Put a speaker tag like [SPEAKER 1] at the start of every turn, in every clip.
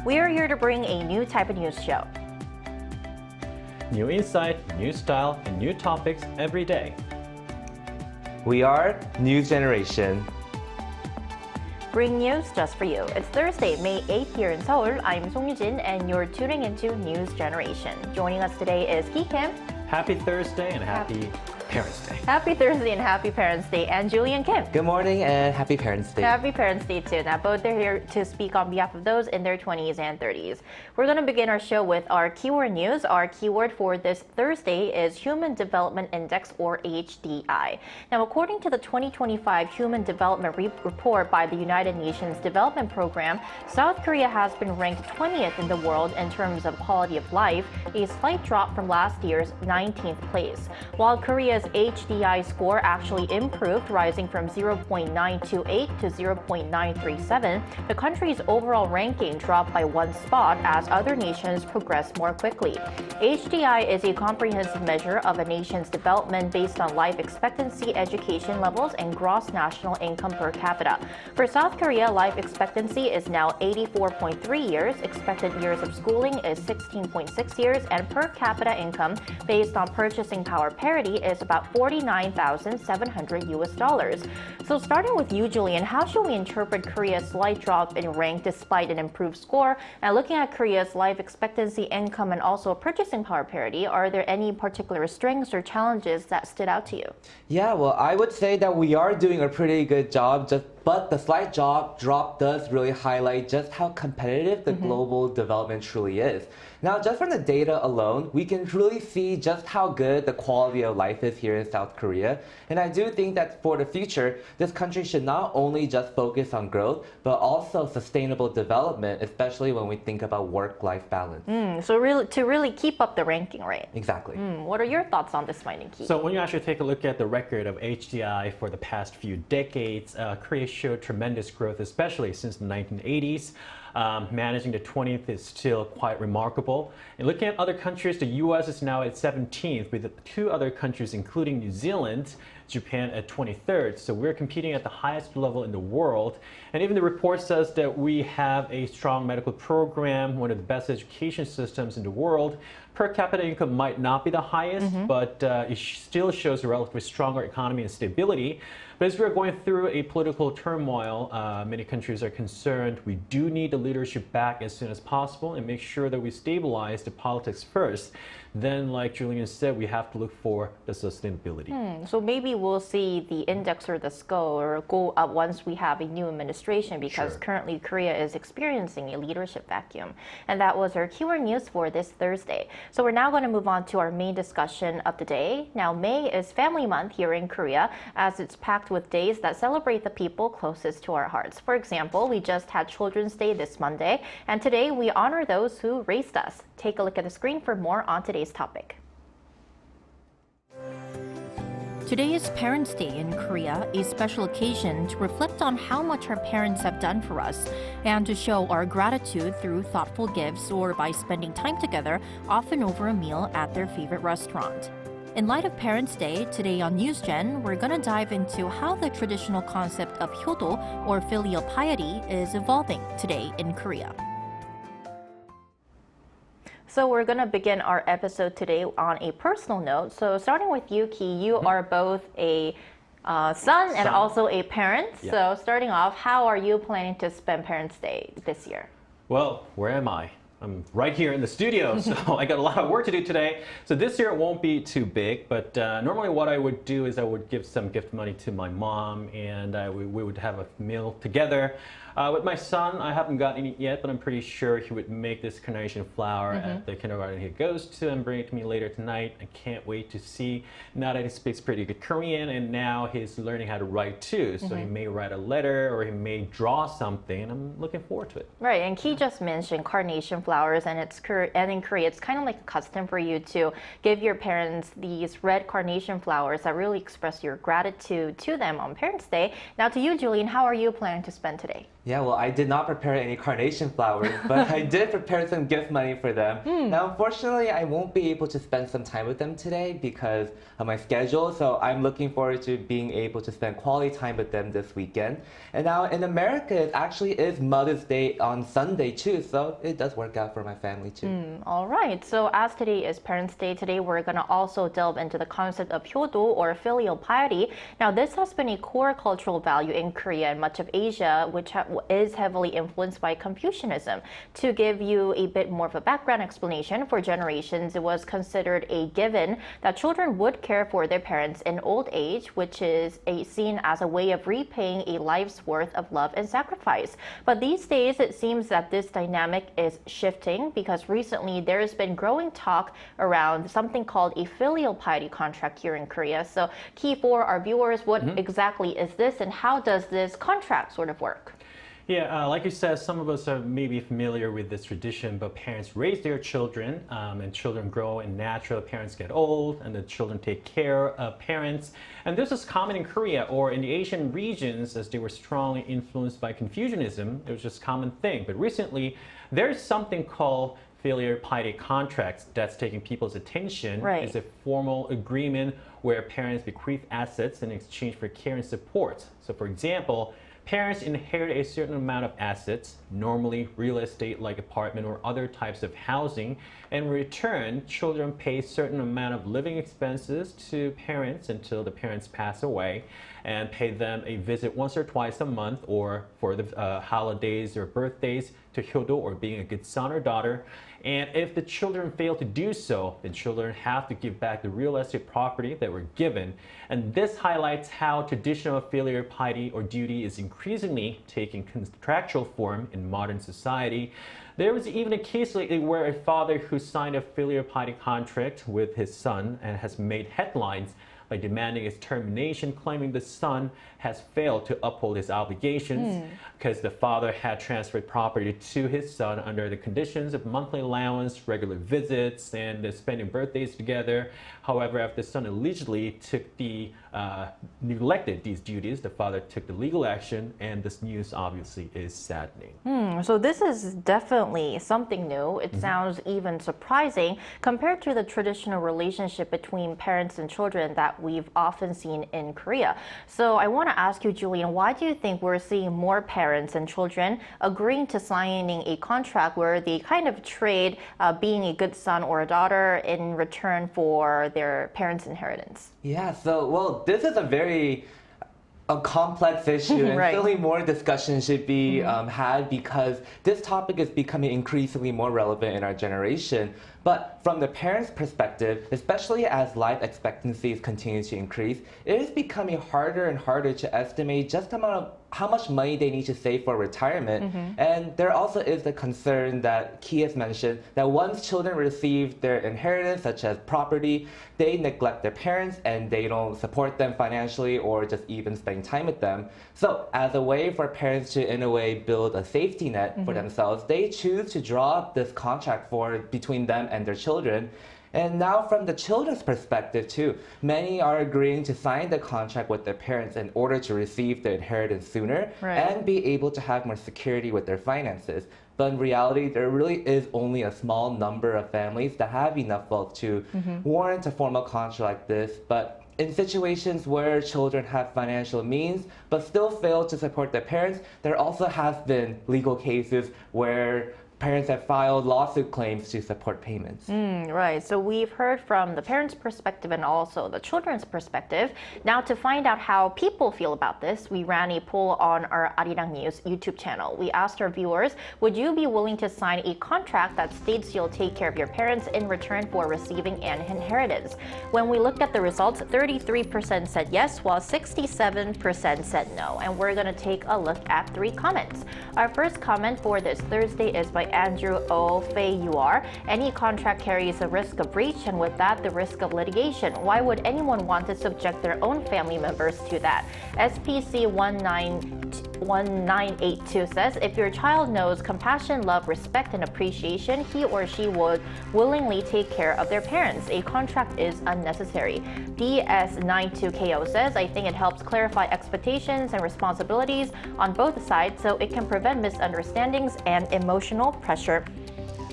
[SPEAKER 1] We are here to bring a new type of news show.
[SPEAKER 2] New insight, new style, and new topics every day.
[SPEAKER 3] We are New Generation.
[SPEAKER 1] Bring news just for you. It's Thursday, May 8th here in Seoul. I'm Song Yujin and you're tuning into News Generation. Joining us today is Ki Kim.
[SPEAKER 2] Happy Thursday and happy Parents Day.
[SPEAKER 1] Happy Thursday and happy Parents Day. And Julian Kim.
[SPEAKER 3] Good morning and happy Parents Day.
[SPEAKER 1] Happy Parents Day too. Now both are here to speak on behalf of those in their 20s and 30s. We're going to begin our show with our keyword news. Our keyword for this Thursday is Human Development Index, or HDI. Now according to the 2025 Human Development Report by the United Nations Development Program, South Korea has been ranked 20th in the world in terms of quality of life, a slight drop from last year's 19th place. While Korea's HDI score actually improved, rising from 0.928 to 0.937, the country's overall ranking dropped by one spot as other nations progressed more quickly. HDI is a comprehensive measure of a nation's development based on life expectancy, education levels, and gross national income per capita. For South Korea, life expectancy is now 84.3 years, expected years of schooling is 16.6 years, and per capita income based on purchasing power parity is about $49,700. So starting with you, Julian, how should we interpret Korea's slight drop in rank despite an improved score? And looking at Korea's life expectancy, income, and also purchasing power parity, are there any particular strengths or challenges that stood out to you?
[SPEAKER 3] Yeah, well, I would say that we are doing a pretty good job, but the slight drop does really highlight just how competitive the global development truly is. Now, just from the data alone, we can really see just how good the quality of life is here in South Korea. And I do think that for the future, this country should not only just focus on growth, but also sustainable development, especially when we think about work-life balance.
[SPEAKER 1] So to really keep up the ranking, right?
[SPEAKER 3] Exactly.
[SPEAKER 1] What are your thoughts on this finding, Ki?
[SPEAKER 2] So when you actually take a look at the record of HDI for the past few decades, Korea showed tremendous growth, especially since the 1980s. Managing the 20th is still quite remarkable. And looking at other countries, the US is now at 17th, with two other countries, including New Zealand, Japan at 23rd. So we're competing at the highest level in the world. And even the report says that we have a strong medical program, one of the best education systems in the world. Per capita income might not be the highest, but it still shows a relatively stronger economy and stability. But as we're going through a political turmoil, many countries are concerned. We do need the leadership back as soon as possible and make sure that we stabilize the politics first. Then, like Julian said, we have to look for the sustainability.
[SPEAKER 1] So maybe we'll see the index or the score go up once we have a new administration, because currently Korea is experiencing a leadership vacuum. And that was our keyword news for this Thursday. So we're now going to move on to our main discussion of the day. Now, May is Family Month here in Korea, as it's packed with days that celebrate the people closest to our hearts. For example, we just had Children's Day this Monday, and today we honor those who raised us. Take a look at the screen for more on today's topic. Today is Parents' Day in Korea, a special occasion to reflect on how much our parents have done for us and to show our gratitude through thoughtful gifts or by spending time together, often over a meal at their favorite restaurant. In light of Parents' Day, today on NewsGen, we're going to dive into how the traditional concept of Hyodo, or filial piety, is evolving today in Korea. So we're going to begin our episode today on a personal note. So starting with you, Ki, you are both a son and also a parent.
[SPEAKER 2] Yeah.
[SPEAKER 1] So starting off, how are you planning to spend Parents' Day this year?
[SPEAKER 2] Well, where am I? I'm right here in the studio, so I got a lot of work to do today. So this year it won't be too big, but normally what I would do is I would give some gift money to my mom, and we would have a meal together. With my son, I haven't gotten it yet, but I'm pretty sure he would make this carnation flower at the kindergarten he goes to and bring it to me later tonight. I can't wait to see. Now that he speaks pretty good Korean, and now he's learning how to write too. So he may write a letter or he may draw something. I'm looking forward to it.
[SPEAKER 1] Right, and Ki just mentioned carnation flower. flowers, and in Korea, it's kind of like a custom for you to give your parents these red carnation flowers that really express your gratitude to them on Parents' Day. Now, to you, Julian, how are you planning to spend today?
[SPEAKER 3] Yeah, well, I did not prepare any carnation flowers, but I did prepare some gift money for them. Now, unfortunately, I won't be able to spend some time with them today because of my schedule, so I'm looking forward to being able to spend quality time with them this weekend. And now in America, it actually is Mother's Day on Sunday too, so it does work out for my family too.
[SPEAKER 1] All right, so as today is Parents' Day, today we're going to also delve into the concept of 효도 or filial piety. Now, this has been a core cultural value in Korea and much of Asia, which is heavily influenced by Confucianism. To give you a bit more of a background explanation, for generations, it was considered a given that children would care for their parents in old age, which is seen as a way of repaying a life's worth of love and sacrifice. But these days, it seems that this dynamic is shifting because recently there has been growing talk around something called a filial piety contract here in Korea. So key for our viewers, what exactly is this and how does this contract sort of work?
[SPEAKER 2] Yeah, like you said, some of us are maybe familiar with this tradition, but parents raise their children and children grow and naturally parents get old and the children take care of parents. And this is common in Korea or in the Asian regions as they were strongly influenced by Confucianism. It was just a common thing. But recently, there's something called FilialPiety contracts that's taking people's attention.
[SPEAKER 1] Right.
[SPEAKER 2] It's a formal agreement where parents bequeath assets in exchange for care and support. So for example, parents inherit a certain amount of assets, normally real estate like apartment or other types of housing. In return, children pay a certain amount of living expenses to parents until the parents pass away and pay them a visit once or twice a month or for the holidays or birthdays to 효도 or being a good son or daughter. And if the children fail to do so, then children have to give back the real estate property that were given. And this highlights how traditional filial piety or duty is increasingly taking contractual form in modern society. There was even a case lately where a father who signed a filial piety contract with his son and has made headlines by demanding his termination, claiming the son has failed to uphold his obligations because the father had transferred property to his son under the conditions of monthly allowance, regular visits, and spending birthdays together. However, after the son allegedly neglected these duties, the father took the legal action, and this news obviously is saddening.
[SPEAKER 1] So this is definitely something new. It sounds even surprising compared to the traditional relationship between parents and children that we've often seen in Korea. So I want to ask you, Julian, why do you think we're seeing more parents and children agreeing to signing a contract where they kind of trade being a good son or a daughter in return for their parents' inheritance?
[SPEAKER 3] Yeah, so, well, this is a complex issue and
[SPEAKER 1] Right.
[SPEAKER 3] certainly more discussion should be had because this topic is becoming increasingly more relevant in our generation. But from the parents' perspective, especially as life expectancies continue to increase, it is becoming harder and harder to estimate just how much money they need to save for retirement. And there also is the concern that Key has mentioned that once children receive their inheritance, such as property, they neglect their parents and they don't support them financially or just even spending time with them. So as a way for parents to, in a way, build a safety net for themselves, they choose to draw up this contract between them and their children. And now from the children's perspective too, many are agreeing to sign the contract with their parents in order to receive the inheritance sooner and be able to have more security with their finances. But in reality, there really is only a small number of families that have enough wealth to warrant a formal contract like this. But in situations where children have financial means but still fail to support their parents, there also have been legal cases where parents have filed lawsuit claims to support payments.
[SPEAKER 1] Right. So we've heard from the parents' perspective and also the children's perspective. Now, to find out how people feel about this, we ran a poll on our Arirang YouTube channel. We asked our viewers, would you be willing to sign a contract that states you'll take care of your parents in return for receiving an inheritance? When we looked at the results, 33% said yes, while 67% said no. And we're going to take a look at 3 comments. Our first comment for this Thursday is by Andrew O. Fei UR. Any contract carries a risk of breach, and with that, the risk of litigation. Why would anyone want to subject their own family members to that? SPC 1982 says, if your child knows compassion, love, respect, and appreciation, he or she would willingly take care of their parents. A contract is unnecessary. DS92KO says, I think it helps clarify expectations and responsibilities on both sides so it can prevent misunderstandings and emotional pressure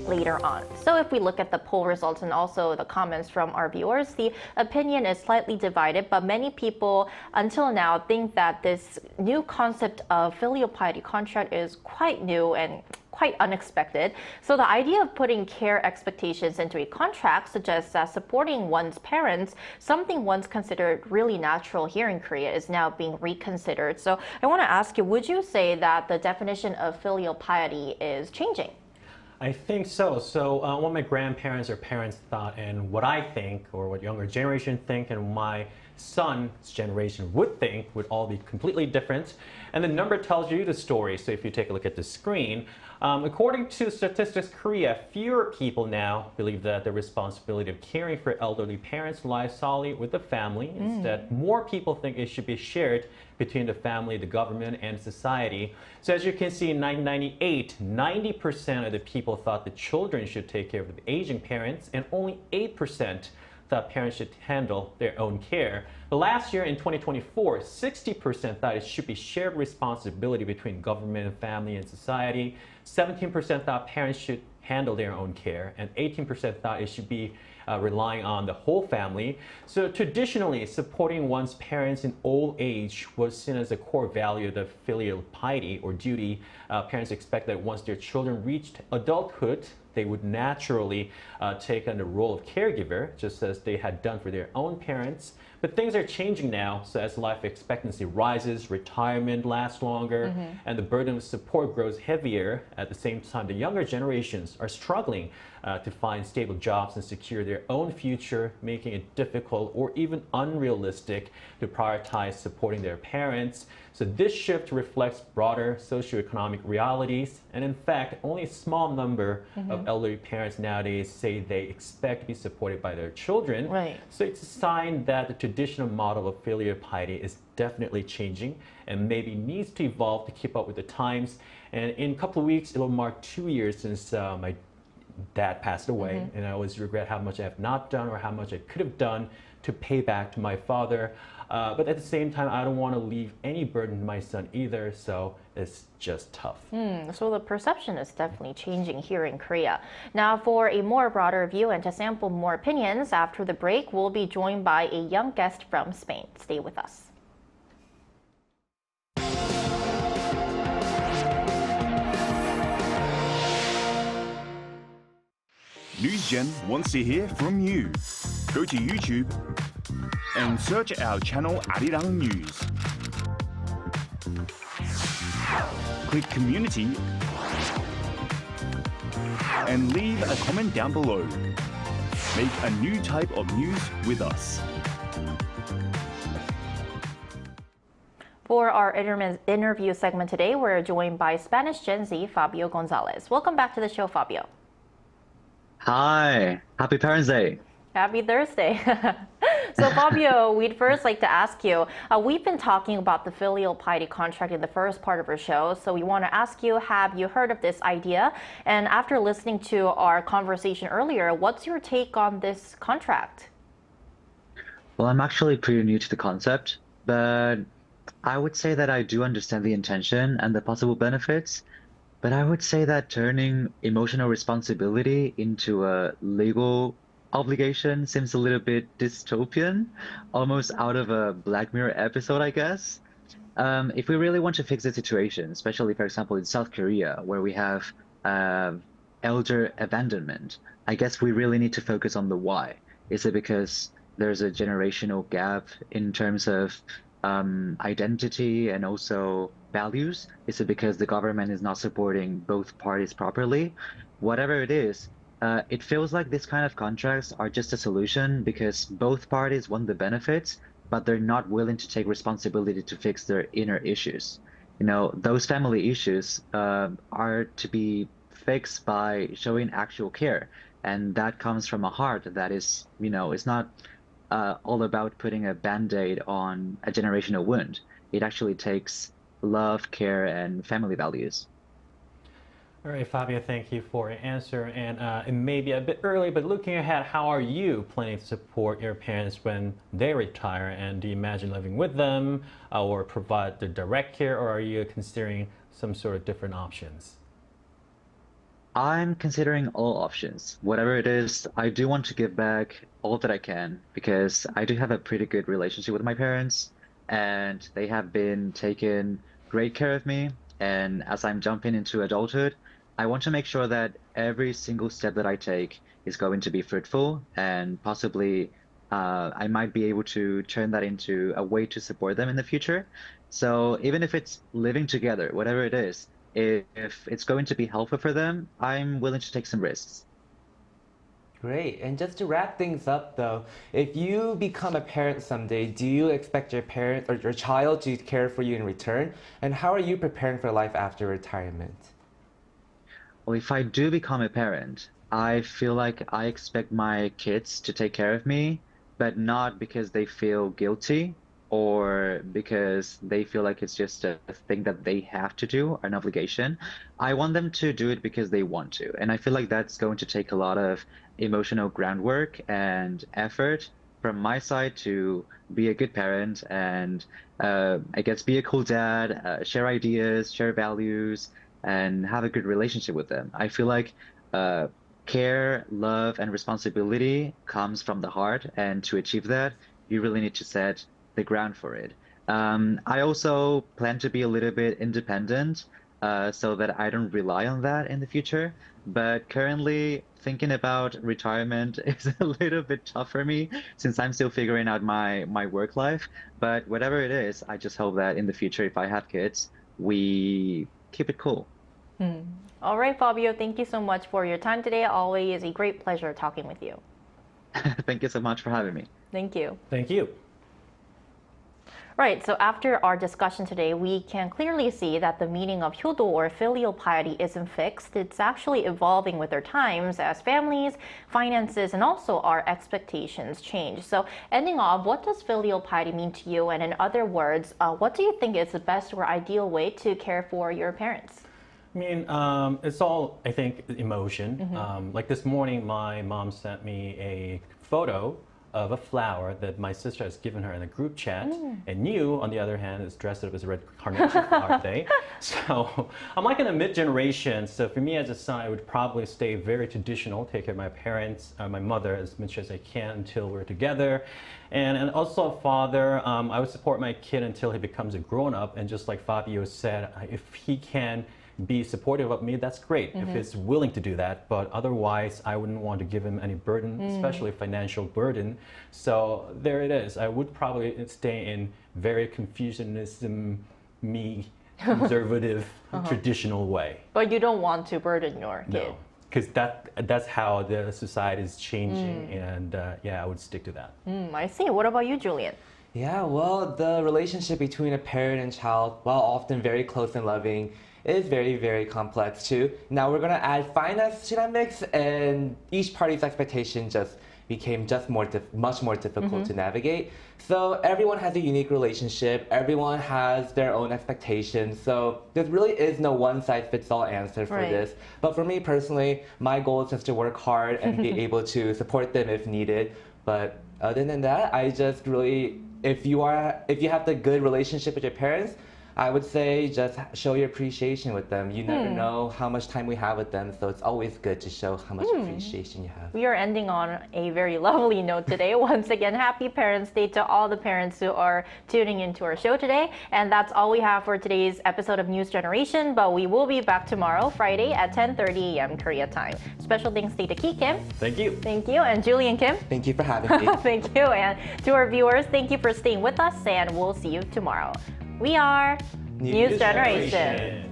[SPEAKER 1] later on. So if we look at the poll results and also the comments from our viewers, the opinion is slightly divided, but many people until now think that this new concept of filial piety contract is quite new and quite unexpected. So the idea of putting care expectations into a contract suggests that supporting one's parents, something once considered really natural here in Korea, is now being reconsidered. So I want to ask you, would you say that the definition of filial piety is changing?
[SPEAKER 2] I think so. So what my grandparents or parents thought and what I think or what younger generation think and my son's generation would think would all be completely different. And the number tells you the story. So if you take a look at the screen, according to Statistics Korea, fewer people now believe that the responsibility of caring for elderly parents lies solely with the family. Instead, more people think it should be shared between the family, the government, and society. So as you can see, in 1998, 90% of the people thought the children should take care of the aging parents, and only 8% thought parents should handle their own care. But last year, in 2024, 60% thought it should be shared responsibility between government and family and society. 17% thought parents should handle their own care, and 18% thought it should be relying on the whole family. So traditionally, supporting one's parents in old age was seen as a core value of the filial piety or duty. Parents expect that once their children reached adulthood, they would naturally take on the role of caregiver, just as they had done for their own parents. But things are changing now, so as life expectancy rises, retirement lasts longer, and the burden of support grows heavier. At the same time, the younger generations are struggling to find stable jobs and secure their own future, making it difficult or even unrealistic to prioritize supporting their parents. So this shift reflects broader socioeconomic realities, and in fact, only a small number of elderly parents nowadays say they expect to be supported by their children.
[SPEAKER 1] Right.
[SPEAKER 2] So it's a sign that the traditional model of filial piety is definitely changing and maybe needs to evolve to keep up with the times. And in a couple of weeks, it'll mark 2 years since my dad passed away, and I always regret how much I have not done or how much I could have done to pay back to my father. But at the same time, I don't want to leave any burden to my son either, so it's just tough.
[SPEAKER 1] So the perception is definitely changing here in Korea. Now, for a more broader view and to sample more opinions, after the break, we'll be joined by a young guest from Spain. Stay with us.
[SPEAKER 4] NewsGen wants to hear from you. Go to YouTube and search our channel Arirang News. Click Community and leave a comment down below. Make a new type of news with us.
[SPEAKER 1] For our interview segment today, we're joined by Spanish Gen Z Fabio Gonzalez. Welcome back to the show, Fabio.
[SPEAKER 5] Hi, happy Parents Day.
[SPEAKER 1] Happy Thursday. So Fabio, we'd first like to ask you, we've been talking about the filial piety contract in the first part of our show, so we want to ask you, have you heard of this idea? And after listening to our conversation earlier, what's your take on this contract?
[SPEAKER 5] Well, I'm actually pretty new to the concept, but I would say that I do understand the intention and the possible benefits. But I would say that turning emotional responsibility into a legal obligation seems a little bit dystopian, almost out of a Black Mirror episode, I guess. If we really want to fix the situation, especially, for example, in South Korea, where we have elder abandonment, I guess we really need to focus on the why. Is it because there's a generational gap in terms of identity and also values? Is it because the government is not supporting both parties properly? Whatever it is, it feels like this kind of contracts are just a solution because both parties want the benefits, but they're not willing to take responsibility to fix their inner issues. You know, those family issues are to be fixed by showing actual care. And that comes from a heart that is, you know, it's not all about putting a band-aid on a generational wound. It actually takes love, care, and family values.
[SPEAKER 2] All right, Fabio, thank you for your answer. And it may be a bit early, but looking ahead, how are you planning to support your parents when they retire? And do you imagine living with them or provide the direct care, or are you considering some sort of different options?
[SPEAKER 5] I'm considering all options. Whatever it is, I do want to give back all that I can because I do have a pretty good relationship with my parents and they have been taking great care of me. And as I'm jumping into adulthood, I want to make sure that every single step that I take is going to be fruitful and possibly I might be able to turn that into a way to support them in the future. So even if it's living together, whatever it is, if it's going to be helpful for them, I'm willing to take some risks.
[SPEAKER 3] Great. And just to wrap things up though, if you become a parent someday, do you expect your parent or your child to care for you in return? And how are you preparing for life after retirement?
[SPEAKER 5] Well, if I do become a parent, I feel like I expect my kids to take care of me, but not because they feel guilty or because they feel like it's just a thing that they have to do, an obligation. I want them to do it because they want to. And I feel like that's going to take a lot of emotional groundwork and effort from my side to be a good parent and I guess be a cool dad, share ideas, share values, and have a good relationship with them. I feel like care, love, and responsibility comes from the heart. And to achieve that, you really need to set the ground for it. I also plan to be a little bit independent so that I don't rely on that in the future. But currently, thinking about retirement is a little bit tough for me since I'm still figuring out my work life. But whatever it is, I just hope that in the future, if I have kids, we keep it cool.
[SPEAKER 1] All right, Fabio, thank you so much for your time today. Always a great pleasure talking with you.
[SPEAKER 5] Thank you so much for having me.
[SPEAKER 1] Thank you.
[SPEAKER 2] Thank you.
[SPEAKER 1] Right, so after our discussion today, we can clearly see that the meaning of 효도 or filial piety isn't fixed. It's actually evolving with our times as families, finances, and also our expectations change. So ending off, what does filial piety mean to you? And in other words, what do you think is the best or ideal way to care for your parents?
[SPEAKER 2] I mean, it's all, I think, emotion. Like this morning, my mom sent me a photo of a flower that my sister has given her in a group chat. And you, on the other hand, is dressed up as a red carnation flower today. So I'm like in a mid-generation. So for me as a son, I would probably stay very traditional, take care of my parents, my mother as much as I can until we're together. And also a father, I would support my kid until he becomes a grown-up. And just like Fabio said, if he can be supportive of me, that's great if he's willing to do that. But otherwise, I wouldn't want to give him any burden, especially financial burden. So there it is. I would probably stay in very Confucianism, me, conservative, traditional way.
[SPEAKER 1] But you don't want to burden your kid.
[SPEAKER 2] No, because that's how the society is changing. And yeah, I would stick to that.
[SPEAKER 1] I see. What about you, Julian?
[SPEAKER 3] Yeah, well, the relationship between a parent and child, while often very close and loving, is very, very complex too. Now we're gonna add finance to that mix, and each party's expectation just became much more difficult to navigate. So everyone has a unique relationship. Everyone has their own expectations. So there really is no one-size-fits-all answer for this. But for me personally, my goal is just to work hard and be able to support them if needed. But other than that, I just really, if you have the good relationship with your parents, I would say just show your appreciation with them. You never know how much time we have with them, so it's always good to show how much appreciation you have.
[SPEAKER 1] We are ending on a very lovely note today. Once again, happy Parents' Day to all the parents who are tuning into our show today. And that's all we have for today's episode of News Generation, but we will be back tomorrow, Friday at 10:30 a.m. Korea time. Special thanks to Ki Kim.
[SPEAKER 2] Thank you.
[SPEAKER 1] Thank you. And Julian Kim.
[SPEAKER 3] Thank you for having me.
[SPEAKER 1] Thank you. And to our viewers, thank you for staying with us, and we'll see you tomorrow. We are News Generation.